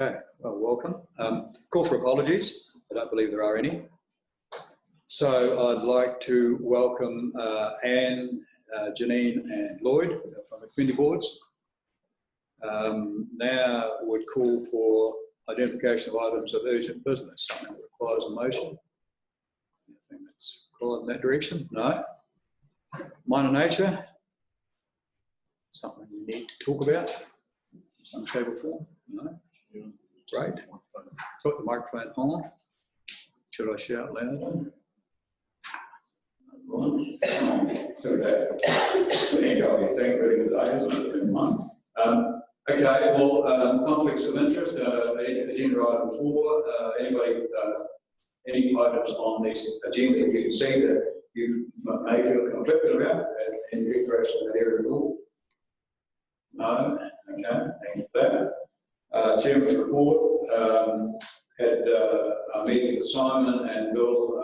Okay, well, welcome. Call for apologies. I don't believe there are any. So I'd like to welcome Anne, Janine and Lloyd from the community boards. Now would call for identification of items of urgent business. That requires a motion. Anything that's required in that direction? No. Minor nature? Something we need to talk about in some shape or form? No. Great. Put the microphone on. Should I shout loud? So anyway, thank you today, isn't it? Okay, well, conflicts of interest, agenda item 4. Anybody with any items on this agenda you can see that you may feel conflicted about in declaration of that area at all? No? Okay, thank you for that. Chairman's report, had a meeting with Simon and Bill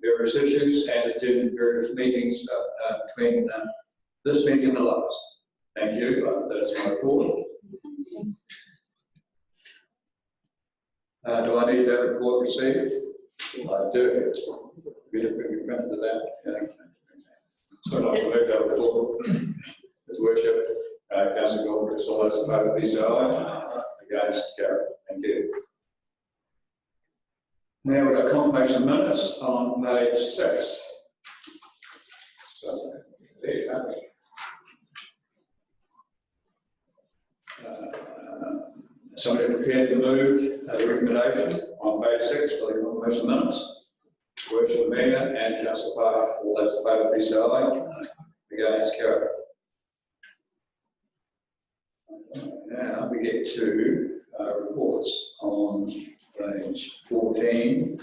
various issues and attended various meetings between this meeting and the last. Thank you, that's my report. Do I need that report received? I do. We remember that. Yeah. So I'd like to make that report. His Worship, Councillor Goldberg, all those in favour, please say aye. Against, carry. Thank you. Now we've got confirmation of minutes on page 6. So there you go. Somebody prepared to move the recommendation on page 6 for the confirmation of minutes. Worship Mayor and Councillor Park, all those in favour, please say aye. Against, carry. Now we get to reports on page 14,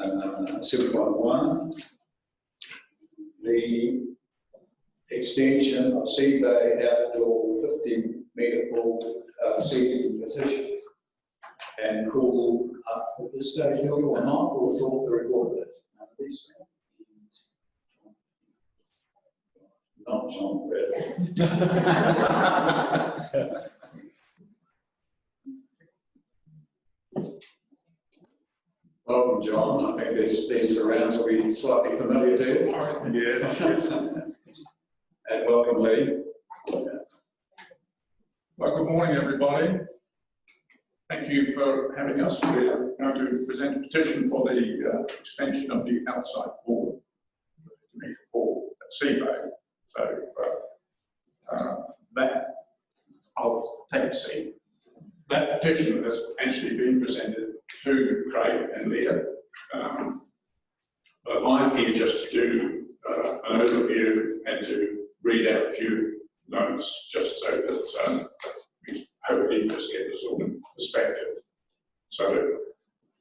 7.1. The extension of Sea Bay outdoor 50-metre pool season petition, and call up at this stage, do we or not, or thought the report of it? Not John Bradley. Welcome, John. I think these surrounds will be slightly familiar to you. Yes. And welcome, Lee. Well, good morning, everybody. Thank you for having us. We're going to present a petition for the extension of the outside pool, the pool at Sea Bay. So that, I'll take a seat. That petition has actually been presented to Craig and Leah. But I'm here just to do an overview and to read out a few notes, just so that we hopefully just get this all in perspective. So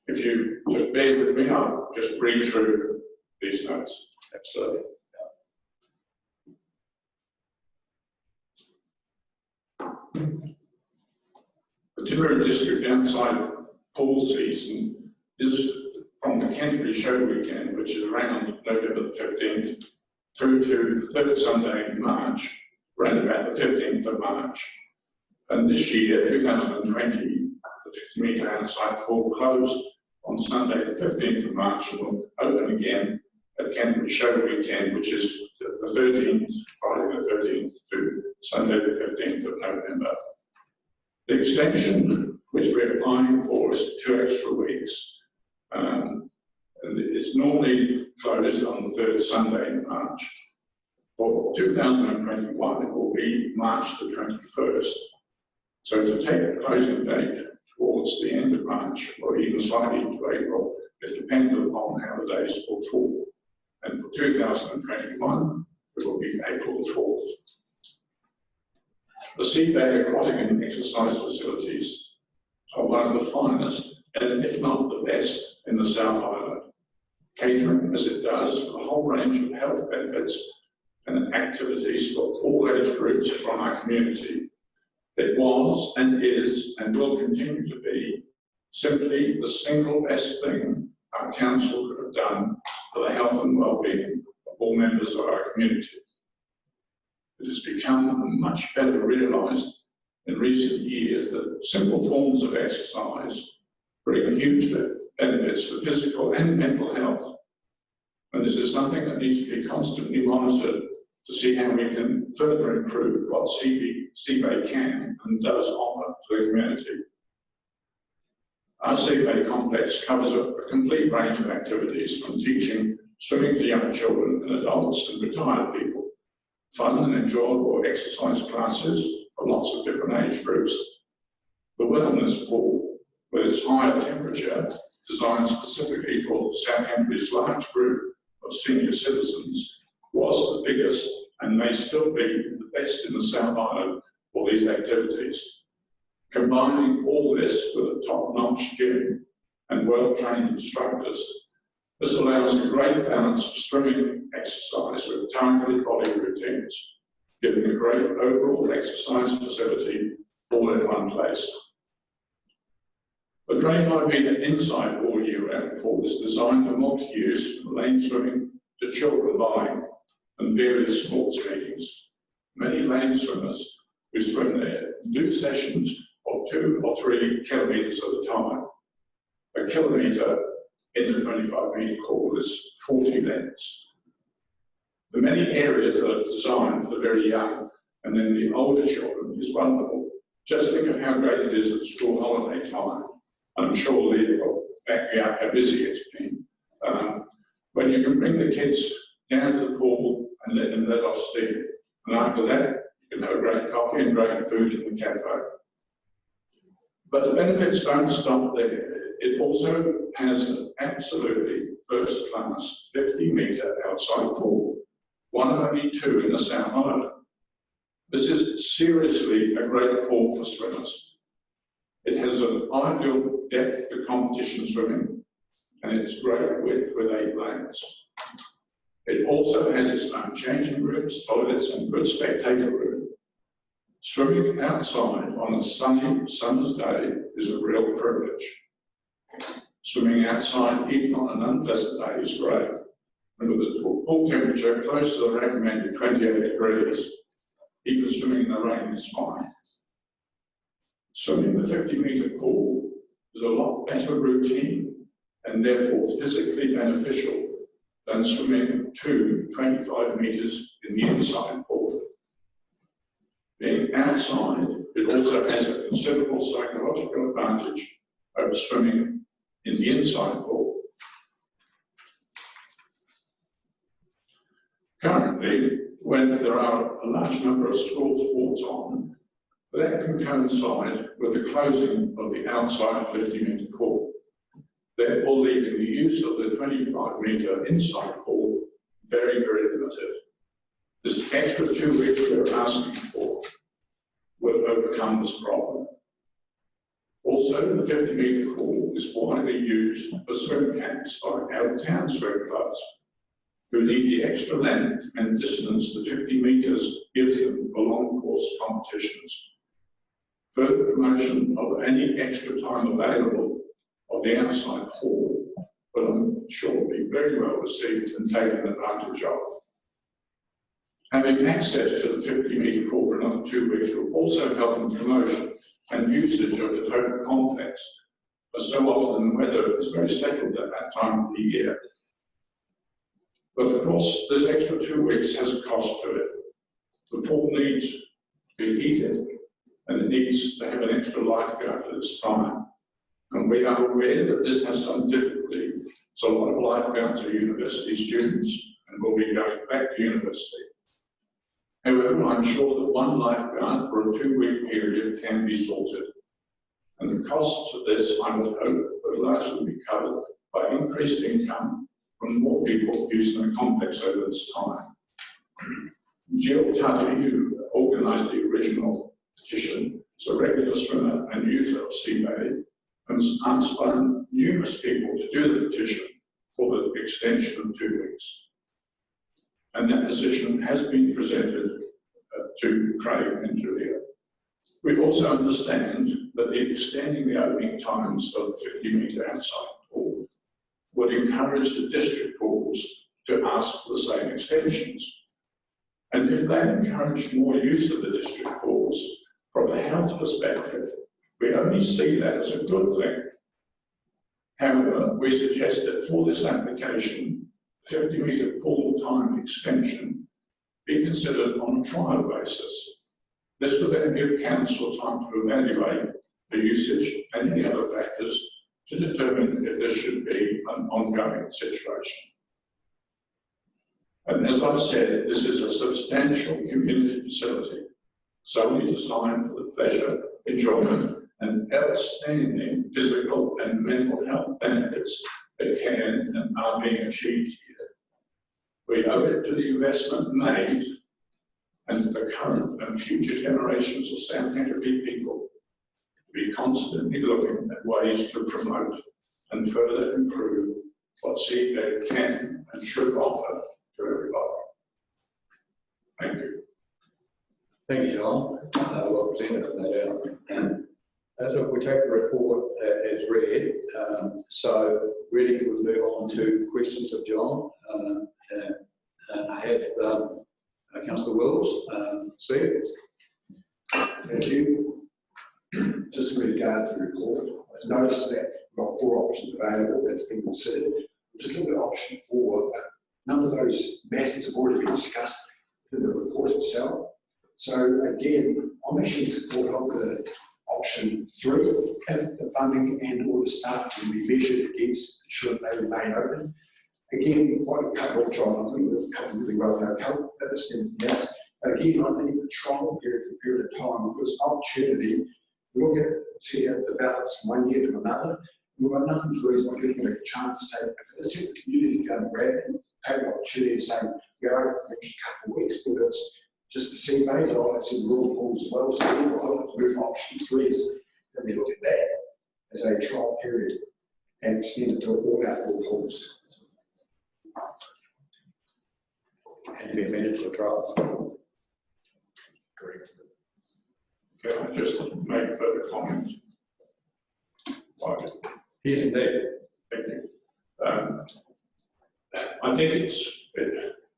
if you just bear with me, I'll just read through these notes. Absolutely. The Timaru District outside pool season is from the Canterbury Show weekend, which is around November the 15th, through to the third Sunday in March, around about the 15th of March. And this year, 2020, the 50-metre outside pool closed on Sunday the 15th of March and will open again at Canterbury Show weekend, which is the 13th, Friday the 13th to Sunday the 15th of November. The extension, which we're applying for, is 2 extra weeks. And it's normally closed on the third Sunday in March. For 2021, it will be March the 21st. So to take a closing date towards the end of March, or even slightly into April, is dependent upon how the days will fall. And for 2021, it will be April the 4th. The Sea Bay aquatic and exercise facilities are one of the finest, and if not the best, in the South Island, catering as it does a whole range of health benefits and activities for all age groups from our community. It was and is and will continue to be simply the single best thing our council could have done for the health and well-being of all members of our community. It has become much better realised in recent years that simple forms of exercise bring huge benefits to physical and mental health. And this is something that needs to be constantly monitored to see how we can further improve what Seabay can and does offer to the community. Our Seabay complex covers a complete range of activities, from teaching swimming to young children and adults and retired people, fun and enjoyable exercise classes for lots of different age groups, the wellness pool with its higher temperature designed specifically for South Henbury's large group of senior citizens, was the biggest and may still be the best in the South Island for these activities. Combining all this with a top-notch gym and well-trained instructors, this allows a great balance of swimming exercise with targeted body routines, giving a great overall exercise facility all in one place. The 25-metre inside all year-round pool is designed for multi-use, from lane swimming to children bowling and various sports meetings. Many lane swimmers who swim there do sessions of 2 or 3 kilometres at a time. A kilometre in the 25-metre pool is 40 lengths. The many areas that are designed for the very young and then the older children is wonderful. Just think of how great it is at school holiday time. I'm sure Lee will back me up how busy it's been. When you can bring the kids down to the pool and let them let off steam. And after that, you can have great coffee and great food in the cafe. But the benefits don't stop there. It also has an absolutely first-class 50-metre outside pool, one of only 2 in the South Island. This is seriously a great pool for swimmers. It has an ideal depth for competition swimming, and it's great width with 8 lanes. It also has its own changing rooms, toilets, and good spectator room. Swimming outside on a sunny summer's day is a real privilege. Swimming outside even on an unpleasant day is great. And with the pool temperature close to the recommended 28 degrees, even swimming in the rain is fine. Swimming the 50-metre pool is a lot better routine and therefore physically beneficial than swimming 25 metres in the inside pool. Being outside, it also has a considerable psychological advantage over swimming in the inside pool. Currently, when there are a large number of school sports on, that can coincide with the closing of the outside 50-metre pool, therefore leaving the use of the 25-metre inside pool very, very limited. This extra 2 weeks we're asking for will overcome this problem. Also, the 50-metre pool is widely used for swim camps by out-of-town swim clubs who need the extra length and distance the 50 metres gives them for long course competitions. Further promotion of any extra time available of the outside pool will, I'm sure, be very well received and taken advantage of. Having access to the 50-metre pool for another 2 weeks will also help in promotion and usage of the total complex, as so often the weather is very settled at that time of the year. But of course, this extra 2 weeks has a cost to it. The pool needs to be heated, and it needs to have an extra lifeguard for this time. And we are aware that this has some difficulty. So a lot of lifeguards are university students and will be going back to university. However, I'm sure that one lifeguard for a 2-week period can be sorted. And the costs of this, I would hope, will largely be covered by increased income from more people using the complex over this time. Jill Tutty, who organised the original petition, is a regular swimmer and user of Seabay, and has asked by numerous people to do the petition for the extension of 2 weeks. And that position has been presented to Craig and Julia. We also understand that extending the opening times of the 50-metre outside pool would encourage the district pools to ask for the same extensions. And if that encouraged more use of the district pools from a health perspective, we only see that as a good thing. However, we suggest that for this application, 50-metre pool time extension be considered on a trial basis. This would then give council time to evaluate the usage and any other factors to determine if this should be an ongoing situation. And as I've said, this is a substantial community facility, solely designed for the pleasure, enjoyment, and outstanding physical and mental health benefits that can and are being achieved here. We owe it to the investment made and to the current and future generations of South Canterbury people to be constantly looking at ways to promote and further improve what Seabed can and should offer to everybody. Thank you. Thank you, John. Well presented, no doubt. So we take the report as read. So really we'll move on to questions of John. I have Councillor Wills. Steve. Thank you. Just in regard to the report, I noticed that we've got 4 options available that's been considered. Just looking at option 4, but none of those matters have already been discussed in the report itself. So again, I'm actually in support of the option 3, the funding and all the staff can be measured against ensuring they remain open. Again, what you covered, John, I think we've covered really well in our health, yes. But again, I think the trial period for a period of time, because opportunity, we look at, see how it develops from one year to another, we've got nothing to lose by giving it a chance to say, let's see the community go and grab it, have the opportunity of saying, we are open for the next couple of weeks, but it's just to see maybe I see rural pools as well, so therefore I want to move option 3 is that we look at that as a trial period and extend it to all outdoor pools. And be amended to a trial. Correct. Can I just make further comment? Yes, indeed. Thank you. I think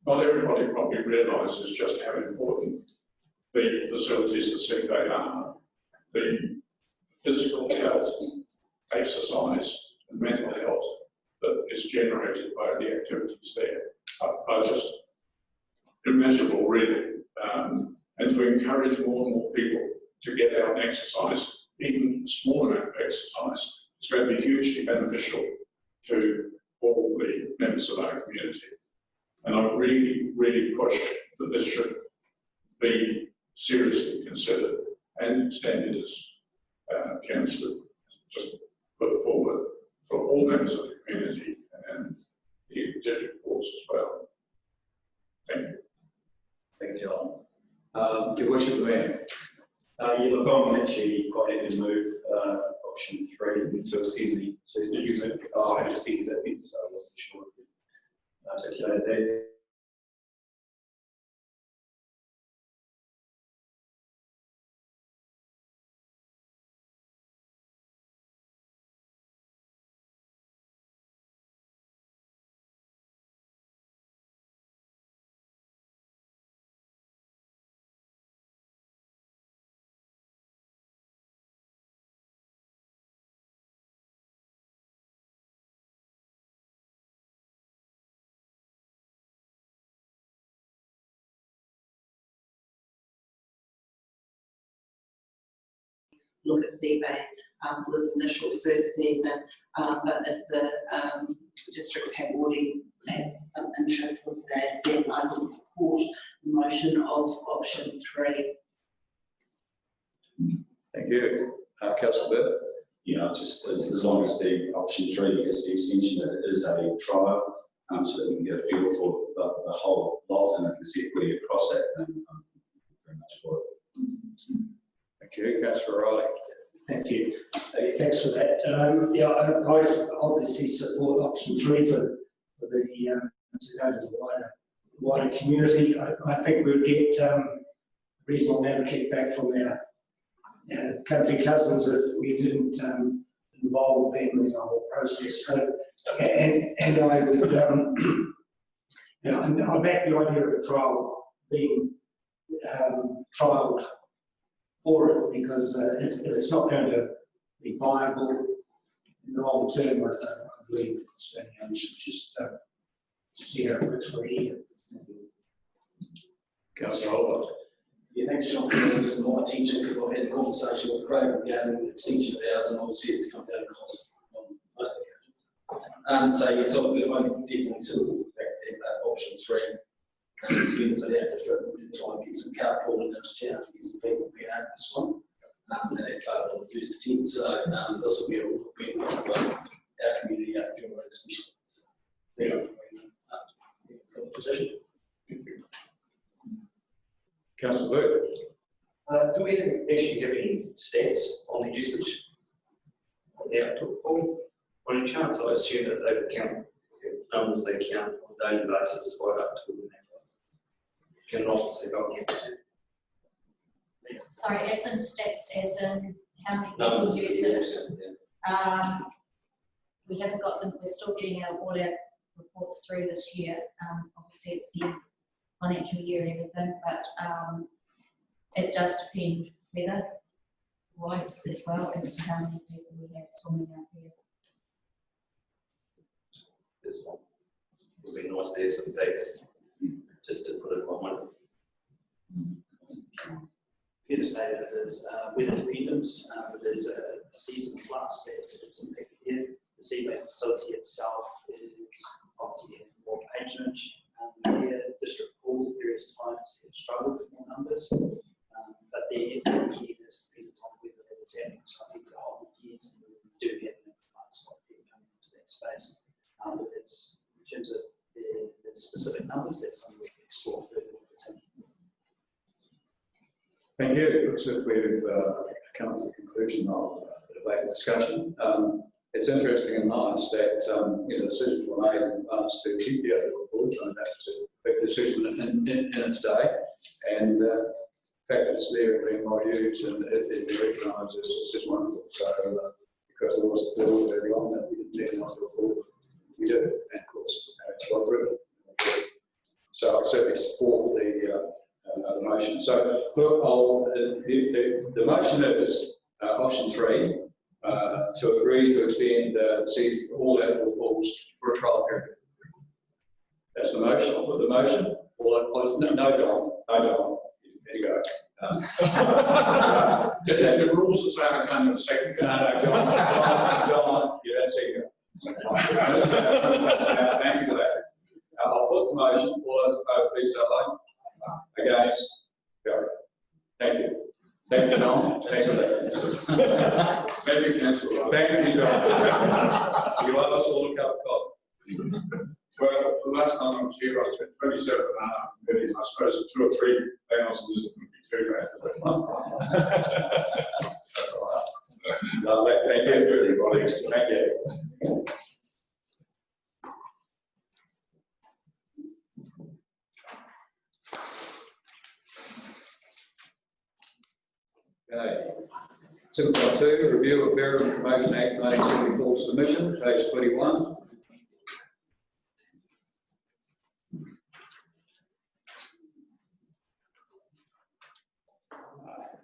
not everybody probably realises just how important the facilities at Seabed are. The physical health, exercise, and mental health that is generated by the activities there are just immeasurable, really. And to encourage more and more people to get out and exercise, even a small amount of exercise, is going to be hugely beneficial to all the members of our community. And I really, really push that this should be seriously considered and extended as Councillor just put forward for all members of the community and the district boards as well. Thank you. Thank you, John. Your worship, the mayor. Yeah, look, I'm actually quite happy to move option 3 to extend the season movement. I have to see that bit, so I wasn't sure if you articulated that. Look at Seabed for this initial first season, but if the districts have already had some interest with that, then I would support the motion of option 3. Thank you. Councillor Burt. Yeah, just as long as the option 3 gets the extension, that it is a trial, so that we can get a feel for the whole lot and there's equity across that, and very much for it. Thank you. Councillor Riley. Thank you. Thanks for that. Yeah, I obviously support option 3 for the to go to the wider community. I think we'll get a reasonable amount of kickback from our country cousins if we didn't involve them in the whole process. So, and I would, I back the idea of a trial being trialled for it, because if it's not going to be viable in the long term, I believe we should just see how it works for a year. Councillor Holbrook. Yeah, thanks, John, for giving us some more attention, because I've had a conversation with Craig regarding the extension of ours, and obviously it's come down in cost on most occasions. So yes, I definitely support the fact that option 3, to benefit our district, we're going to try and get some carpooling into town to get some people behind this one. And that failed on the first attempt, so this will be a real benefit for our community, our general especially. So, good position. Councillor Booth. Do we actually have any stats on the usage of the outdoor pool? On any chance, I assume that they would count numbers they count on a daily basis right up to the next. Can obviously not get Sorry, as in stats, as in how many numbers. people use it. We haven't got them, we're still getting all our reports through this year. Obviously it's the financial year and everything, but it does depend weather-wise as well as to how many people we have swimming out there. This one would be nice to have some facts, just to put it behind it. Fair to say that it is weather dependent. It is a season flux that is impacted here. The seabed facility itself is obviously has more patronage. Here, district pools at various times have struggled with more numbers, but their year is dependent on whether that is happening. So I think the whole years and we do have an influx of people coming into that space. But it's, in terms of the specific numbers, that's something we can explore further with the team. Thank you. Looks as if we've come to the conclusion of the debate and discussion. It's interesting and nice that decisions were made in advance to keep the other report, and that's a big decision in its day. And the fact that it's there and being well used and it being recognised is just wonderful. So, because there was a bill early on that we didn't need another report, we do, and of course, it's well driven. So I certainly support the motion. So, look, the motion is option 3. To agree to extend the season for all outdoor pools for a trial period. That's the motion. I'll put the motion. No, John. There you go. There's the rules that say I can't have a second. No, John, you're that second. Thank you for that. I'll put the motion. All those opposed, please say aye. Against? Go. Thank you. Thank you, John. Thank you. Thank you, Councillor. Thank you, John. You owe us all a cup of coffee. Well, the last time I was here, I spent 27 minutes. I suppose 2 or 3 hours isn't going to be too bad. Lovely. Thank you, everybody. Thank you. Okay. 7.2, Review of Burial Information Act 1974 submission, page 21.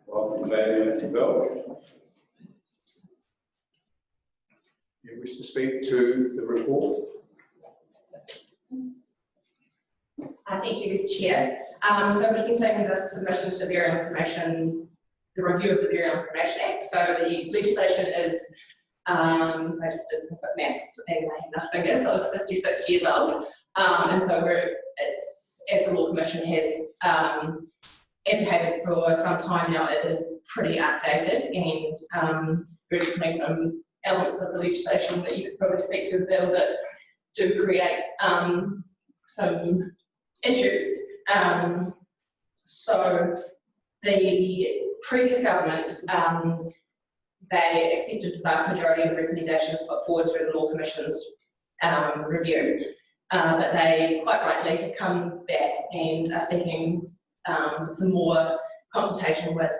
Welcome, Van Bell. You wish to speak to the report? Thank you, Chair. So presenting the submission to the Burial Information, the review of the Burial Information Act. So the legislation is, I just did some quick maths and I have enough fingers, so it's 56 years old. And so it's, as the Law Commission has advocated for some time now, it is pretty outdated, and there's definitely some elements of the legislation that you could probably speak to, Bill, that do create some issues. So the previous government, they accepted the vast majority of the recommendations put forward through the Law Commission's review, but they quite rightly have come back and are seeking some more consultation with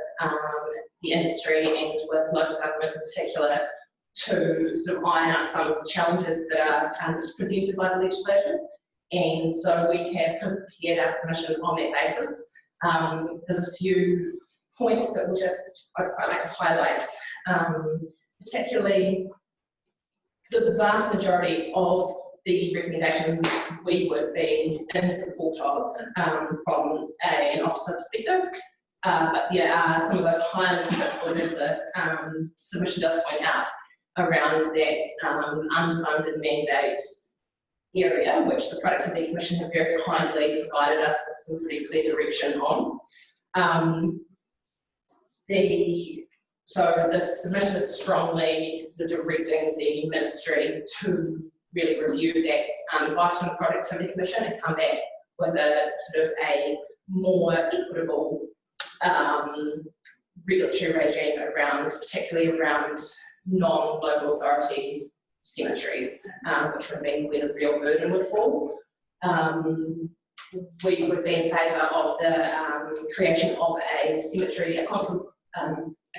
the industry and with local government in particular to sort of iron out some of the challenges that are presented by the legislation. And so we have prepared our submission on that basis. There's a few points that I'd quite like to highlight, particularly the vast majority of the recommendations we would be in support of from an officer perspective. But there are some of those higher principles, as the submission does point out, around that unfunded mandate area, which the Productivity Commission have very kindly provided us with some pretty clear direction on. So the submission is strongly sort of directing the ministry to really review that advice from the Productivity Commission and come back with a sort of a more equitable regulatory regime around, particularly around non-local authority cemeteries, which would mean where the real burden would fall. We would be in favour of the creation of a cemetery, a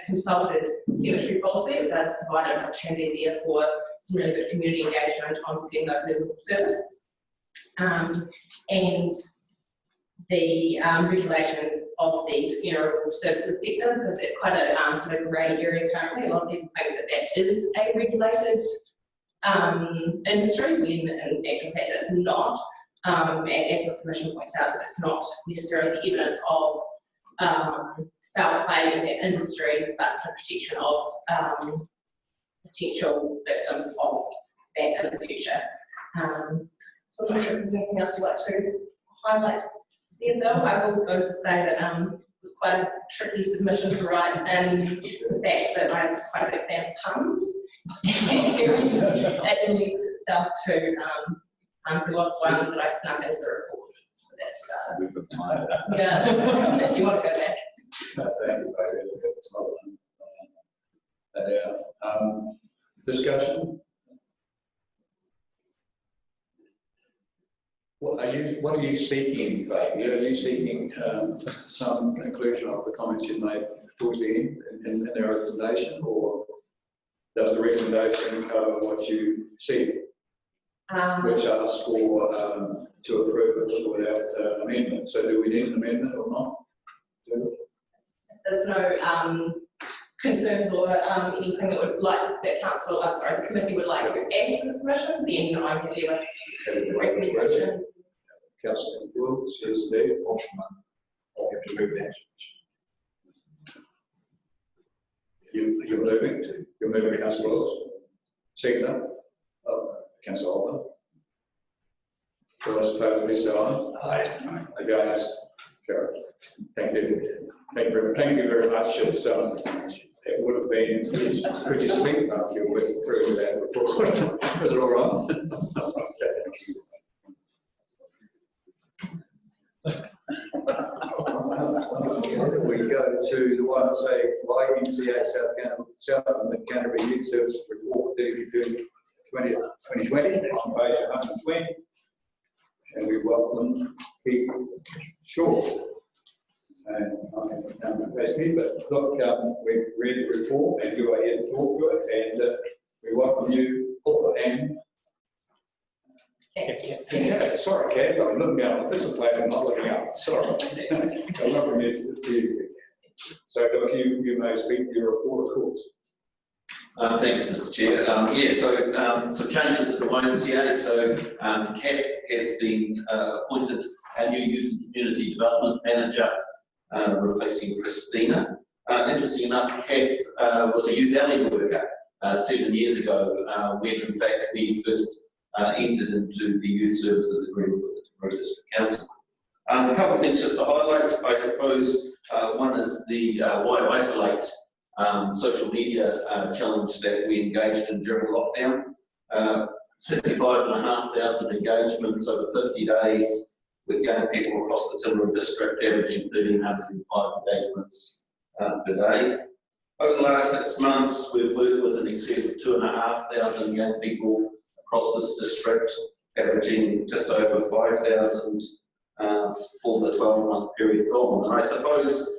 consultative cemetery policy. It does provide an opportunity there for some really good community engagement on setting those levels of service. And the regulation of the funeral services sector, because it's quite a sort of grey area currently. A lot of people think that that is a regulated industry, when in actual fact it's not. And as the submission points out, that it's not necessarily the evidence of foul play in that industry, but the protection of potential victims of that in the future. So I'm not sure if there's anything else you'd like to highlight there, though. I will go to say that it was quite a tricky submission to write, and the fact that I'm quite a big fan of puns. It led itself to there was one that I snuck into the report. So that's We've got time. yeah, if you want to go back. No, thank you, David. Look at this other one. Discussion? What are you seeking, Fabian? Are you seeking some inclusion of the comments you made towards the end in their recommendation, or does the recommendation cover what you seek, which asks for to approve it without amendment? So do we need an amendment or not? There's no concerns or anything that would like that council, the committee would like to add to the submission, then I'm happy with the recommendation. Councillor Wilkes, yes, Dave. Option one. I'll have to move that. You're moving, Councillor Wilkes. Second, Councillor Holder. For those opposed, please say aye. Aye. Against? Carried. Thank you. Thank you very much. It would have been pretty sweet if you went through that report. Is it all right? Okay, thank you. We go to the one that say YMCA South and the Canterbury Youth Service Report dated June 2020 on page 120. And we welcome Keith Shaw. And but look, we've read the report and you are here to talk to it, and we welcome you all. And sorry, Kat, I'm looking down on the physical plate and not looking up. Sorry. I'm not from you. So look, you may speak to your report, of course. Thanks, Mr. Chair. Some changes at the YMCA. So Kat has been appointed our new Youth and Community Development Manager, replacing Christina. Interesting enough, Kat was a youth alley worker 7 years ago, when in fact we first entered into the youth services agreement with the Timaru District Council. A couple of things just to highlight, I suppose. One is the Why Isolate social media challenge that we engaged in during lockdown. 65,500 engagements over 50 days with young people across the Timaru District, averaging 1,305 engagements per day. Over the last 6 months, we've worked with in excess of 2,500 young people across this district, averaging just over 5,000 for the 12-month period gone. And I suppose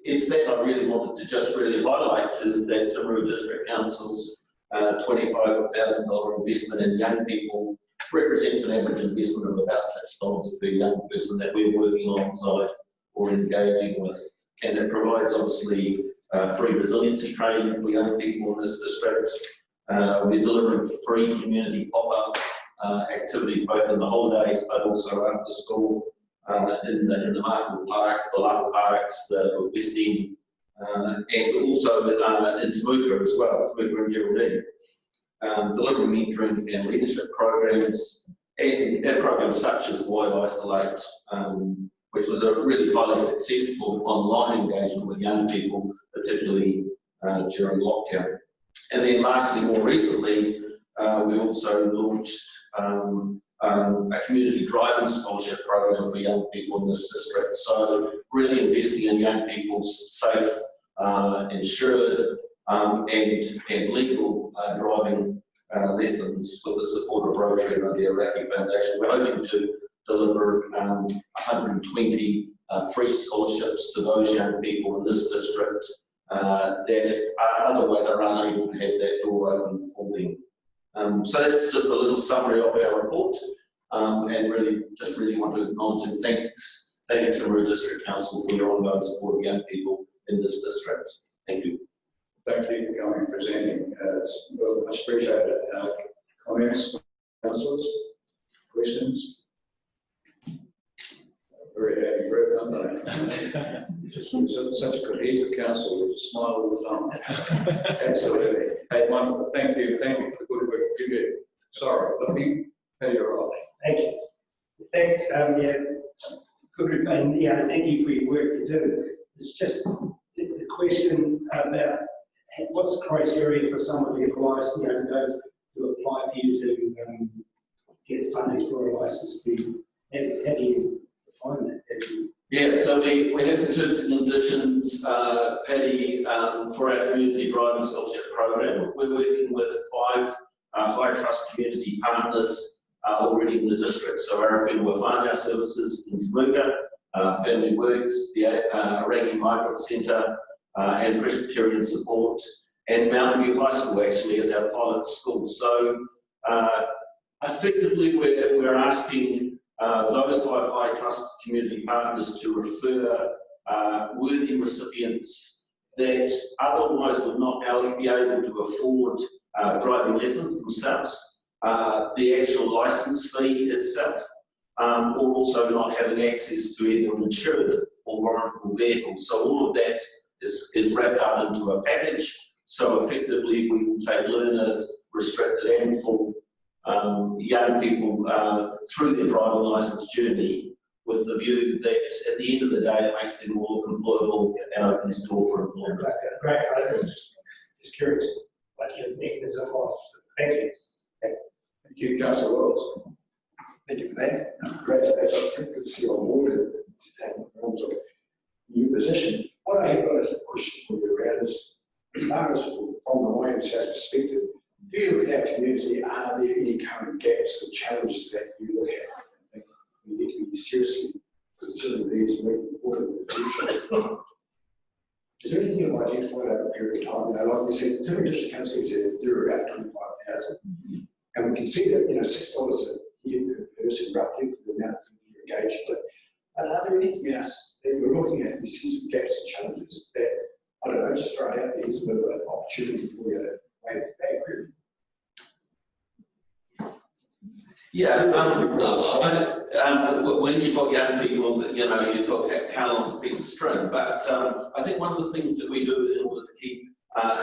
it's that I really wanted to just really highlight is that Timaru District Council's $25,000 investment in young people represents an average investment of about $6 per young person that we're working alongside or engaging with and it provides obviously free resiliency training for young people in this district. We're delivering free community pop-up activities both in the holidays but also after school in the Markle Parks, the Luffa Parks, the West End, and also in Temuka as well, Temuka and Geraldine. Delivering mentoring and leadership programs and programs such as Why Isolate, which was a really highly successful online engagement with young people, particularly during lockdown. And then lastly, more recently, we also launched a community driving scholarship program for young people in this district. So really investing in young people's safe, insured and legal driving lessons with the support of Rotary and the Iraqi Foundation. We're hoping to deliver 120 free scholarships to those young people in this district that otherwise are unable to have that door open for them. So that's just a little summary of our report, and really want to acknowledge and thank Timaru District Council for your ongoing support of young people in this district. Thank you. Thank you for coming and presenting. It's well, much appreciated. Comments, councillors, questions? Very happy group, aren't they? Just such a cohesive council with a smile all the time. Absolutely. Hey, wonderful. Thank you for the good work you did. Sorry, looking, hey, you're right. Thank you. Thanks, yeah, good, and yeah, thank you for your work to do. It's just the question about what's the criteria for someone to get a license, you know, to apply for you to get funding for a license. How do you define that? Yeah, so we have some terms and conditions, Paddy, for our community driving scholarship program. We're working with 5 high trust community partners already in the district. So Arawhenua Whānau Services in Temuka, Family Works, the Iraqi Migrant Centre, and Presbyterian Support, and Mountain View High School actually as our pilot school. So effectively we're asking those 5 high trust community partners to refer worthy recipients that otherwise would not be able to afford driving lessons themselves, the actual licence fee itself, or also not having access to either an insured or warrantable vehicle. So all of that is wrapped up into a package. So effectively we will take learners, restricted and full, young people through their driving licence journey with the view that at the end of the day it makes them more employable and opens the door for employment. Great, I was just curious what your mechanism was. Thank you. Thank you, Councillor Wells. Thank you for that. Congratulations. Good to see you on board and to take on a new position. What I have got is a question for you around is, as far as from the YMCA's perspective, do you look at our community, are there any current gaps or challenges that you look at and think we need to be seriously considering these moving forward in the future? Is there anything you've identified over a period of time? You know, like we said, Timaru District Council there are about 25,000. And we can see that, you know, $6 a year per person roughly for the amount of people you're engaged with. But are there anything else that you're looking at, you see some gaps and challenges that, I don't know, just throw it out there as a bit of an opportunity for you to wave back really? Yeah, when you talk young people, you know, you talk how long's a piece of string, but I think one of the things that we do in order to keep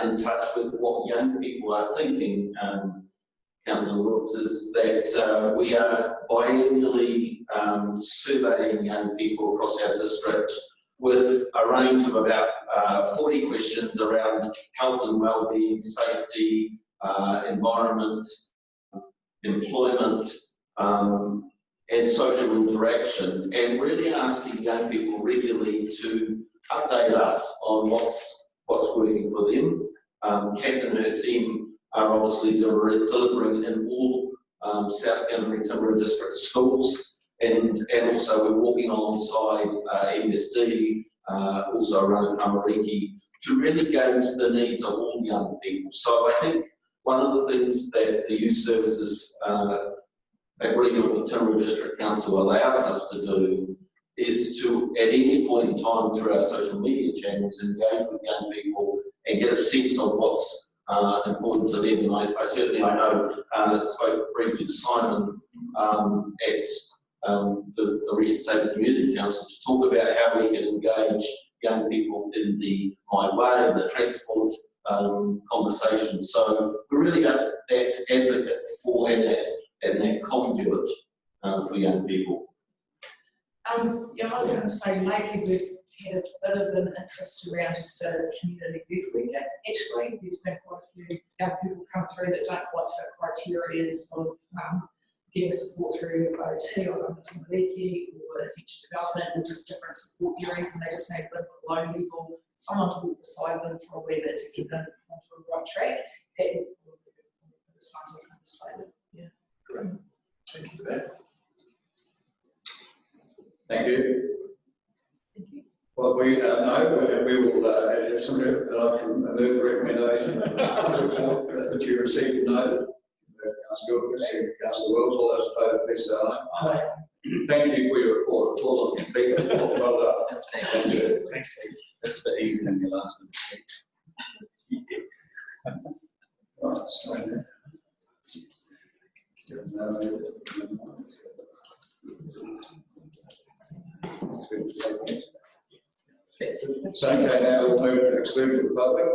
in touch with what young people are thinking, Councillor Brooks, is that we are biannually surveying young people across our district with a range of about 40 questions around health and wellbeing, safety, environment, employment, and social interaction, and really asking young people regularly to update us on what's working for them. Kat and her team are obviously delivering in all South Canterbury Timaru District schools, and also we're walking alongside MSD, also around Tamariki, to really gauge the needs of all young people. So I think one of the things that the Youth Services agreement with Timaru District Council allows us to do is to, at any point in time through our social media channels, engage with young people and get a sense of what's important to them. And I certainly, I know, spoke briefly to Simon at the recent Safer Community Council to talk about how we can engage young people in the My Way, the transport conversation. So we're really that advocate for and that conduit for young people. Yeah, I was going to say lately we've had a bit of an interest around just a community youth weekend. Actually, there's been quite a few young people come through that don't quite fit criteria of getting support through OT or Tamariki or adventure development or just different support areas, and they just need a bit of a low level, someone to walk beside them for a wee bit to get them onto the right track. That would probably be the biggest ones we can display them. Yeah. Great. Thank you for that. Thank you. Well, we know we will have some move recommendation that you received note. Councillor Gilchrist, Councillor Wells, all those in favour, please say aye. Thank you for your report. It's all complete. Well done. Thank you. Thanks. That's a bit easier than your last one. Right, so, so okay, now we'll move to exclude the public.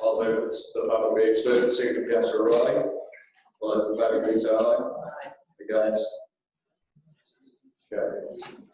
I'll move the public be excluded. Second, Councillor Riley. All those in favour, please say aye. Against? Okay.